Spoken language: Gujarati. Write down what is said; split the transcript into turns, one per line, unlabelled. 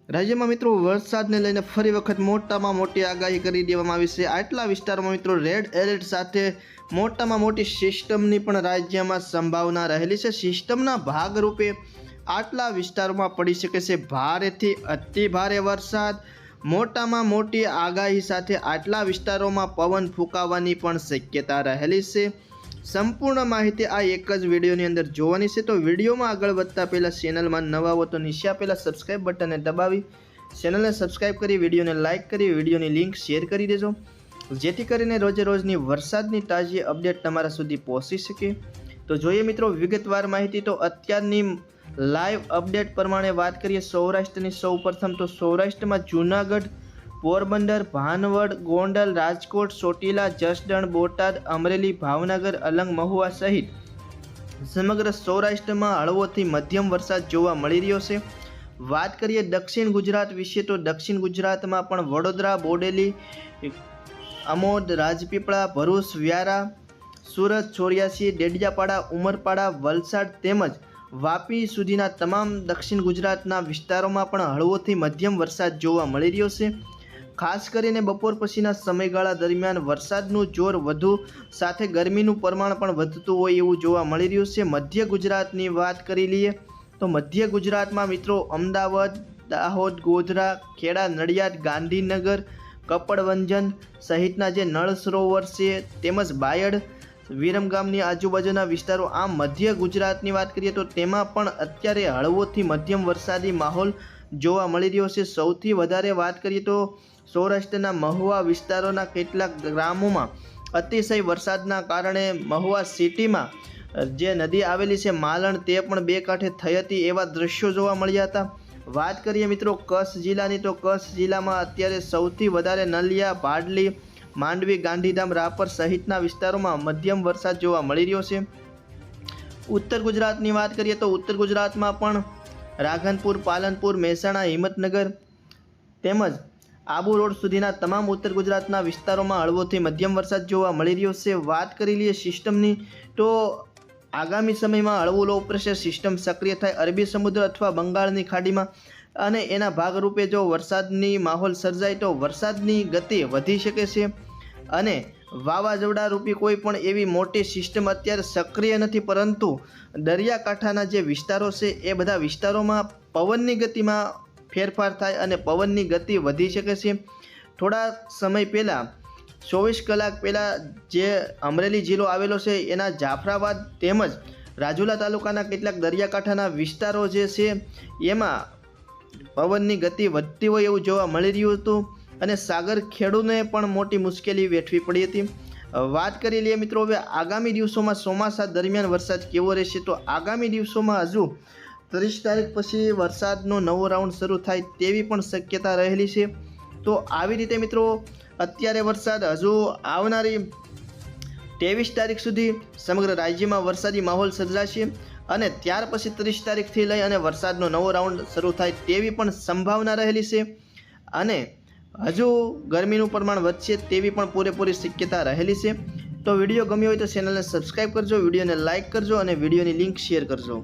રાજ્યમાં મિત્રો વરસાદને લઈને ફરી વખત મોટામાં મોટી આગાહી કરી દેવામાં આવી છે। આટલા વિસ્તારોમાં મિત્રો રેડ એલર્ટ સાથે મોટામાં મોટી સિસ્ટમની પણ રાજ્યમાં સંભાવના રહેલી છે। સિસ્ટમના ભાગરૂપે આટલા વિસ્તારોમાં પડી શકે છે ભારેથી અતિ ભારે વરસાદ। મોટામાં મોટી આગાહી સાથે આટલા વિસ્તારોમાં પવન ફૂંકાવાની પણ શક્યતા રહેલી છે। સંપૂર્ણ માહિતી આ એક જ વિડીયોની અંદર જોવાની છે। તો વિડીયોમાં આગળ વધતા પહેલાં ચેનલમાં નવા હો તો નીચે આપેલા સબસ્ક્રાઇબ બટનને દબાવી ચેનલને સબસ્ક્રાઇબ કરી વિડીયોને લાઇક કરી વિડીયોની લિંક શેર કરી દેજો, જેથી કરીને રોજે રોજની વરસાદની તાજી અપડેટ તમારા સુધી પહોંચી શકે। તો જોઈએ મિત્રો વિગતવાર માહિતી। તો અત્યારની લાઈવ અપડેટ પ્રમાણે વાત કરીએ સૌરાષ્ટ્રની સૌપ્રથમ તો સૌરાષ્ટ્રમાં જૂનાગઢ, પોરબંદર, ભાનવડ, ગોંડલ, રાજકોટ, ચોટીલા, જસદણ, બોટાદ, અમરેલી, ભાવનગર, અલંગ, મહુવા સહિત સમગ્ર સૌરાષ્ટ્રમાં હળવોથી મધ્યમ વરસાદ જોવા મળી રહ્યો છે। વાત કરીએ દક્ષિણ ગુજરાત વિશે તો દક્ષિણ ગુજરાતમાં પણ વડોદરા, બોડેલી, અમોદ, રાજપીપળા, ભરૂચ, વ્યારા, સુરત, ચોર્યાસી, ડેડિયાપાડા, ઉમરપાડા, વલસાડ તેમજ વાપી સુધીના તમામ દક્ષિણ ગુજરાતના વિસ્તારોમાં પણ હળવોથી મધ્યમ વરસાદ જોવા મળી રહ્યો છે। ખાસ કરીને બપોર પછીના સમયગાળા દરમિયાન વરસાદનું જોર વધુ સાથે ગરમીનું પ્રમાણ પણ વધતું હોય એવું જોવા મળી રહ્યું છે। મધ્ય ગુજરાતની વાત કરી લઈએ તો મધ્ય ગુજરાતમાં મિત્રો અમદાવાદ, દાહોદ, ગોધરા, ખેડા, નડિયાદ, ગાંધીનગર, કપડવંજન સહિતના જે નળ સરોવર છે તેમજ બાયડ, વિરમગામની આજુબાજુના વિસ્તારો આમ મધ્ય ગુજરાતની વાત કરીએ તો તેમાં પણ અત્યારે હળવોથી મધ્યમ વરસાદી માહોલ જોવા મળી રહ્યો છે। સૌથી વધારે વાત કરીએ તો સૌરાષ્ટ્રના મહુવા વિસ્તારોના કેટલાક ગ્રામોમાં અતિશય વરસાદના કારણે મહુવા સિટીમાં જે નદી આવેલી છે માલણ તે પણ બે કાંઠે થઈ હતી એવા દ્રશ્યો જોવા મળ્યા હતા। વાત કરીએ મિત્રો કચ્છ જિલ્લાની તો કચ્છ જિલ્લામાં અત્યારે સૌથી વધારે નલિયા, ભાડલી, માંડવી, ગાંધીધામ, રાપર સહિતના વિસ્તારોમાં મધ્યમ વરસાદ જોવા મળી રહ્યો છે। ઉત્તર ગુજરાતની વાત કરીએ તો ઉત્તર ગુજરાતમાં પણ રાધનપુર, પાલનપુર, મહેસાણા, હિંમતનગર તેમજ આબુ રોડ સુધીના તમામ ઉત્તર ગુજરાતના વિસ્તારોમાં હળવોથી મધ્યમ વરસાદ જોવા મળી રહ્યો છે। વાત કરી લઈએ સિસ્ટમની તો આગામી સમયમાં હળવું લો પ્રેશર સિસ્ટમ સક્રિય થાય અરબી સમુદ્ર અથવા બંગાળની ખાડીમાં અને એના ભાગરૂપે જો વરસાદની માહોલ સર્જાય તો વરસાદની ગતિ વધી શકે છે અને વાવાઝોડા રૂપી કોઈ પણ એવી મોટી સિસ્ટમ અત્યારે સક્રિય નથી, પરંતુ દરિયાકાંઠાના જે વિસ્તારો છે એ બધા વિસ્તારોમાં પવનની ગતિમાં ફેરફાર થાય અને પવનની ગતિ વધી શકે છે। થોડા સમય પહેલાં 24 કલાક પહેલાં જે અમરેલી જિલ્લો આવેલો છે એના જાફરાબાદ તેમજ રાજુલા તાલુકાના કેટલાક દરિયાકાંઠાના વિસ્તારો જે છે એમાં પવનની ગતિ વધતી હોય એવું જોવા મળી રહ્યું હતું અને સાગર ખેડૂને પણ મોટી મુશ્કેલી વેઠવી પડી હતી। વાત કરી લઈએ મિત્રો હવે આગામી દિવસોમાં ચોમાસા દરમિયાન વરસાદ કેવો રહેશે તો આગામી દિવસોમાં હજુ 30 તારીખ પછી વરસાદનો નવો રાઉન્ડ શરૂ થાય તેવી પણ શક્યતા રહેલી છે। તો આવી રીતે મિત્રો અત્યારે વરસાદ હજુ આવનારી 23 તારીખ સુધી સમગ્ર રાજ્યમાં વરસાદી માહોલ સર્જાશે અને ત્યાર પછી 30 તારીખથી લઈ અને વરસાદનો નવો રાઉન્ડ શરૂ થાય તેવી પણ સંભાવના રહેલી છે અને હજુ ગરમીનું પ્રમાણ વધશે તેવી પણ પૂરેપૂરી શક્યતા રહેલી છે। તો વિડીયો ગમ્યો હોય તો ચેનલને સબસ્ક્રાઈબ કરજો, વિડીયોને લાઇક કરજો અને વિડીયોની લિંક શેર કરજો।